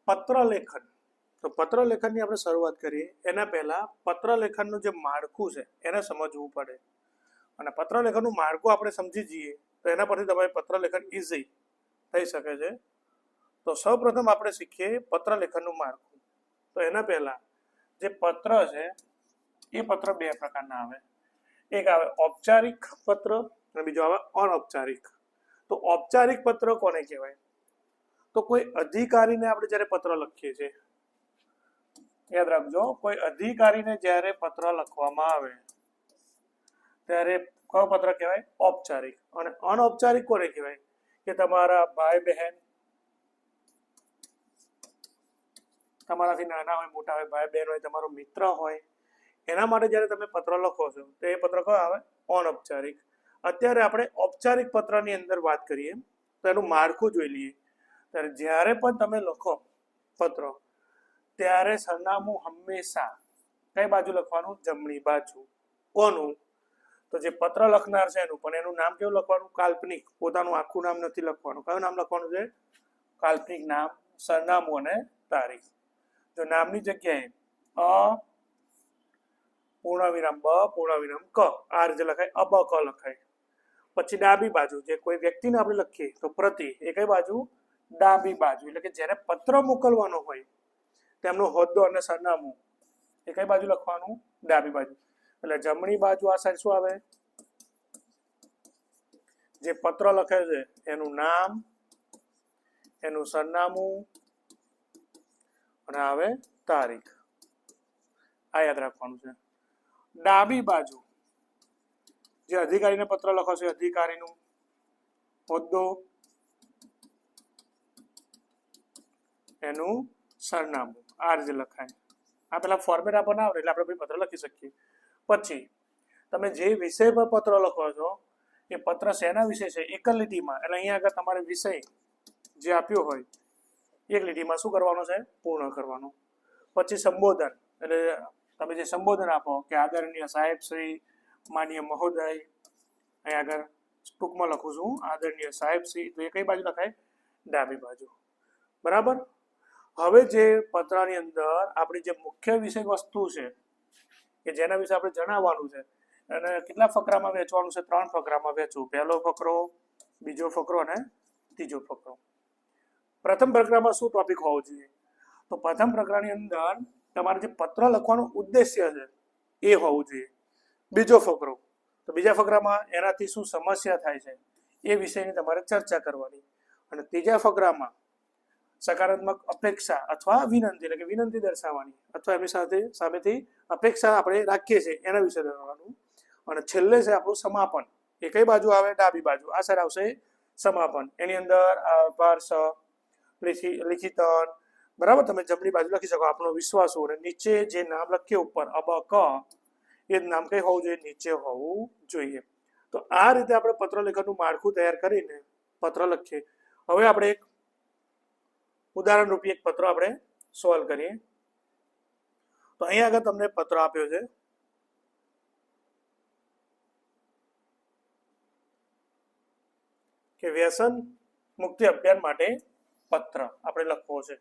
પત્ર લેખન. તો પત્ર લેખનની આપણે શરૂઆત કરીએ એના પહેલા પત્ર લેખનનું જે માળખું છે એને સમજવું પડે, અને પત્ર લેખનનું માળખું આપણે સમજી જઈએ તો એના પરથી તમારે પત્ર લેખન ઇઝી થઈ શકે છે. તો સૌપ્રથમ આપણે શીખીએ પત્ર લેખનનું માળખું. તો એના પહેલા જે પત્ર છે એ પત્ર બે પ્રકારના આવે. એક આવે ઔપચારિક પત્ર અને બીજો આવે અનૌપચારિક. તો ઔપચારિક પત્ર કોને કહેવાય? તો કોઈ અધિકારીને આપણે જ્યારે પત્ર લખીએ છીએ, યાદ રાખજો, કોઈ અધિકારીને જ્યારે પત્ર લખવામાં આવે ત્યારે કયો પત્ર કહેવાય? ઔપચારિક. અને અનૌપચારિક કોને કહેવાય? કે તમારા ભાઈ બહેન, તમારાથી નાના હોય મોટા હોય, ભાઈ બહેન હોય, તમારો મિત્ર હોય, એના માટે જ્યારે તમે પત્ર લખો છો તો એ પત્ર કયો આવે? અનૌપચારિક. અત્યારે આપણે ઔપચારિક પત્રની અંદર વાત કરીએ તો એનું માળખું જોઈ લઈએ. ત્યારે જ્યારે પણ તમે લખો પત્ર ત્યારે સરનામું હંમેશા કઈ બાજુ લખવાનું? જમણી બાજુ. કોનું? તો જે પત્ર લખનાર છે એનું, પણ એનું નામ કેવું લખવાનું? કાલ્પનિક. પોતાનું આખું નામ નથી લખવાનું. કયું નામ લખવાનું છે? કાલ્પનિક નામ, સરનામું અને તારીખ. જો નામની જગ્યાએ અ પૂર્ણવિરામ બ પૂર્ણવિરામ ક આ રીતે લખાય, અબ ક લખાય. પછી ડાબી બાજુ જે કોઈ વ્યક્તિને આપણે લખીએ તો પ્રતિ, એ કઈ બાજુ? ડાબી બાજુ. એટલે કે જ્યારે પત્ર મોકલવાનો હોય તેમનો હોદ્દો અને સરનામું એ કઈ બાજુ લખવાનું? ડાબી બાજુ. એટલે જમણી બાજુ આ સાઈડ શું આવે? જે પત્ર લખે છે એનું નામ, એનું સરનામું અને આવે તારીખ. આ યાદ રાખવાનું છે. ડાબી બાજુ જે અધિકારીને પત્ર લખો છો, અધિકારીનું હોદ્દો, એનું સરનામું, આ રીતે લખાય. આ પેલા ફોર્મેટ આપણને આવડે એટલે આપણે પત્ર લખી શકીએ. પછી તમે જે વિષય પર પત્ર લખો છો એ પત્ર શેના વિશે છે? એક જ લીટીમાં. એટલે અહીંયા આગળ તમારે વિષય જે આપ્યો હોય એક લીટીમાં શું કરવાનો છે? પૂર્ણ કરવાનો. પછી સંબોધન, એટલે તમે જે સંબોધન આપો કે આદરણીય સાહેબ શ્રી, માનીય મહોદય, અહીંયા આગળ ટૂંકમાં લખું છું આદરણીય સાહેબ શ્રી, તો એ કઈ બાજુ લખાય? ડાબી બાજુ. બરાબર. હવે જે પત્રની અંદર આપણી જે મુખ્ય વિષય વસ્તુ છે કે જેના વિશે આપણે જણાવવાનું છે, અને કેટલા ફકરામાં વહેંચવાનું છે? 3 ફકરામાં વહેંચવું. પહેલો ફકરો, બીજો ફકરો અને ત્રીજો ફકરો. પ્રથમ ફકરામાં શું ટોપિક હોવો જોઈએ? તો પ્રથમ ફકરાની અંદર તમારે જે પત્ર લખવાનો ઉદ્દેશ્ય છે એ હોવું જોઈએ. બીજો ફકરો, તો બીજા ફકરામાં એનાથી શું સમસ્યા થાય છે એ વિષયની તમારે ચર્ચા કરવાની. અને ત્રીજા ફકરામાં સકારાત્મક અપેક્ષા અથવા વિનંતી, એટલે કે વિનંતી દર્શાવવાની, અથવા એમની સાથે સામેથી અપેક્ષા આપણે રાખીએ છીએ એના વિશે દર્શાવવાનું. અને છેલ્લે છે આપણું સમાપન. એ કઈ બાજુ આવે? ડાબી બાજુ. આ સાઈડ આવશે સમાપન. એની અંદર પાર્શ, લિખિતન, બરાબર. તમે જમણી બાજુ લખી શકો આપણો વિશ્વાસો, અને નીચે જે નામ લખીએ ઉપર અબ ક, એ જ નામ કઈ હોવું જોઈએ? નીચે હોવું જોઈએ. તો આ રીતે આપણે પત્ર લેખનનું માળખું તૈયાર કરીને પત્ર લખીએ. હવે આપણે એક ઉદાહરણ રૂપી એક પત્ર આપણે સોલ્વ કરીએ. તો અહીંયા આગળ તમને પત્ર આપ્યો છે. કે વ્યસન મુક્તિ અભિયાન માટે પત્ર આપણે લખવો છે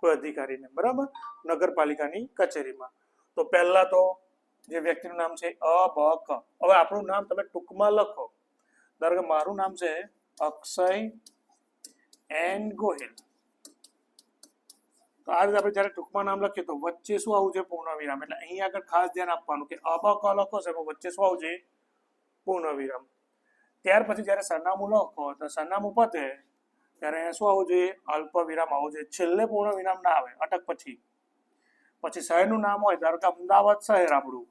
કોઈ અધિકારીને, બરાબર, નગરપાલિકાની કચેરીમાં. તો પહેલા તો જે વ્યક્તિનું નામ છે અ બ ક. હવે આપણું નામ તમે ટૂંકમાં લખો. ધારો કે મારું નામ છે અક્ષય એન ગોહિલ. તો આ રીતે આપણે જ્યારે ટૂંકમાં નામ લખીએ તો વચ્ચે શું આવવું જોઈએ? પૂર્ણ વિરામ. એટલે અહીંયા આગળ ખાસ ધ્યાન આપવાનું કે અ બ ક લખો છો એમાં વચ્ચે શું આવવું જોઈએ? પૂર્ણ વિરામ. ત્યાર પછી જ્યારે સરનામું લખો તો સરનામું પતે ત્યારે શું આવવું જોઈએ? અલ્પ વિરામ આવવું જોઈએ. છેલ્લે પૂર્ણ વિરામ ના આવે, અટક પછી. પછી શહેરનું નામ હોય, ધારો કે અમદાવાદ શહેર આપણું,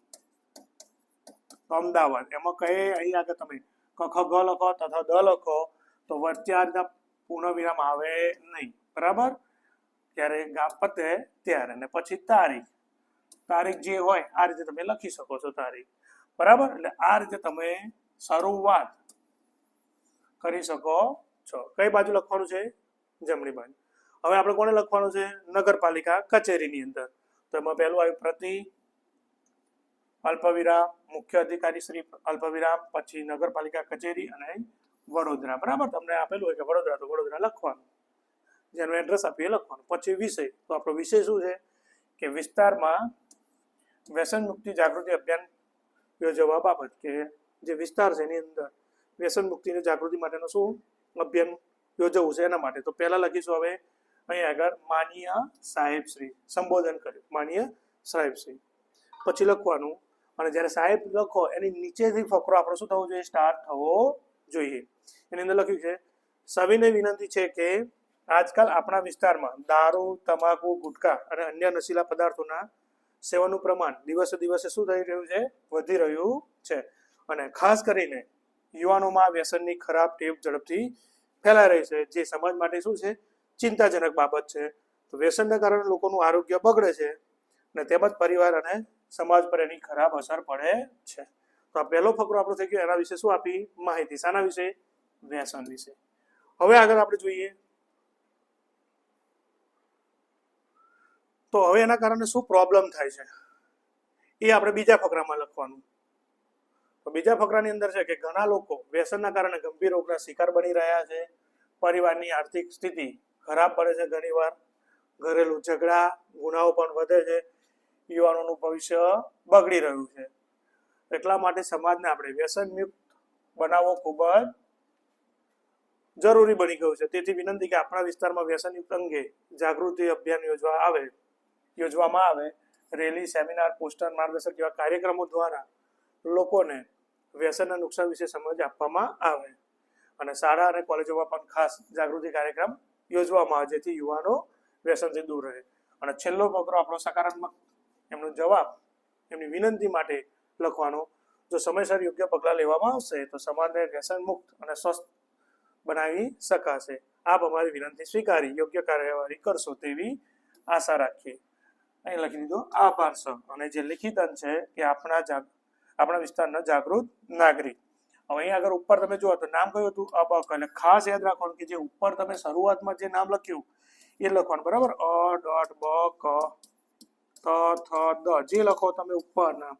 તો અમદાવાદ, એમાં કઈ અહીં આગળ તમે ક ખ ગ લખો તથા દ લખો તો વચ્ચે આ રીતના પૂર્ણ વિરામ આવે નહીં, બરાબર. ત્યારે ગામ પતે ત્યારે. અને પછી તારીખ, તારીખ જે હોય આ રીતે તમે લખી શકો છો તારીખ, બરાબર. એટલે આ રીતે તમે શરૂઆત કરી શકો છો. કઈ બાજુ લખવાનું છે? જમણી બાજુ. હવે આપણે કોને લખવાનું છે? નગરપાલિકા કચેરીની અંદર. તો એમાં પહેલું આવ્યું પ્રતિ, અલ્પવિરામ, મુખ્ય અધિકારી શ્રી, અલ્પવિરામ, પછી નગરપાલિકા કચેરી અને વડોદરા, બરાબર. તમને આપેલું હોય કે વડોદરા, તો વડોદરા લખવાનું. જેનું એડ્રેસ આપીએ લખવાનું. પછી વિષય, તો આપણો વિષય શું છે કે વિસ્તારમાં વ્યસન મુક્તિ જાગૃતિ અભિયાન યોજવા બાબત, કે જે વિસ્તાર છે એની અંદર વ્યસન મુક્તિની જાગૃતિ માટેનું શું અભિયાન યોજવું છે એના માટે. તો પહેલા લખીશું હવે અહીં આગળ માનીય સાહેબશ્રી, સંબોધન કર્યું માનીય સાહેબશ્રી, પછી લખવાનું. અને જ્યારે સાહેબ લખો એની નીચેથી ફકરો આપણો શું થવો જોઈએ, સ્ટાર્ટ થવો જોઈએ. એની અંદર લખ્યું છે સવિનય વિનંતી છે કે આજકાલ આપણા વિસ્તારમાં દારૂ, તમાકુ, ગુટખા અને અન્ય નશીલા પદાર્થોના સેવનનું પ્રમાણ દિવસે દિવસે શું થઈ રહ્યું છે, વધી રહ્યું છે. અને ખાસ કરીને યુવાનોમાં વ્યસનની ખરાબ ટેવ ઝડપથી ફેલાઈ રહી છે, જે સમાજ માટે શું છે, ચિંતાજનક બાબત છે. તો વ્યસનના કારણે લોકોનું આરોગ્ય બગડે છે અને તેમજ પરિવાર અને સમાજ પર એની ખરાબ અસર પડે છે. તો આ પહેલો ફકરો આપણો થઈ ગયો. એના વિશે શું આપી માહિતી, શાના વિશે, વ્યસન વિશે. હવે આગળ આપણે જોઈએ તો હવે એના કારણે શું પ્રોબ્લેમ થાય છે એ આપણે બીજા ફકરામાં લખવાનું. તો બીજા ફકરાની અંદર છે કે ઘણા લોકો વ્યસનના કારણે ગંભીર રોગના શિકાર બની રહ્યા છે. પરિવારની આર્થિક સ્થિતિ ખરાબ પડે છે, ઘણીવાર ઘરેલું ઝઘડા, ગુનાઓ પણ વધે છે, યુવાનોનું ભવિષ્ય બગડી રહ્યું છે. એટલા માટે સમાજને આપણે વ્યસન મુક્ત બનાવવો ખૂબ જ જરૂરી બની ગયું છે. તેથી વિનંતી કે આપણા વિસ્તારમાં વ્યસન યુક્ત અંગે જાગૃતિ અભિયાન યોજવામાં આવે. રેલી, સેમિનાર, પોસ્ટર, માર્ગદર્શક જેવા કાર્યક્રમો દ્વારા લોકોને વ્યસનના નુકસાન વિશે સમજ આપવામાં આવે. અને શાળા અને કોલેજોમાં પણ ખાસ જાગૃતિ કાર્યક્રમ યોજવામાં આવે, જેથી યુવાનો વ્યસનથી દૂર રહે. અને છેલ્લો ફકરો આપણો સકારાત્મક એમનો જવાબ એમની વિનંતી માટે લખવાનો. જો સમયસર યોગ્ય પગલાં લેવામાં આવશે તો સમાજને વ્યસન મુક્ત અને સ્વસ્થ બનાવી શકાશે. આપ અમારી વિનંતી સ્વીકારી યોગ્ય કાર્યવાહી કરશો તેવી આશા રાખીએ. અહીં લખી દીધો આભાર સર. અને જે લિખિત અંત છે કે આપણા વિસ્તારના જાગૃત નાગરિક. હવે અહીં આગળ ઉપર તમે જુઓ તો નામ કયું હતું, અબક. એટલે ખાસ યાદ રાખવાનું કે જે ઉપર તમે શરૂઆતમાં જે નામ લખ્યું એ લખવાનું, બરાબર. અ ડોટ બ ક ત થ દ જે લખો તમે ઉપર નામ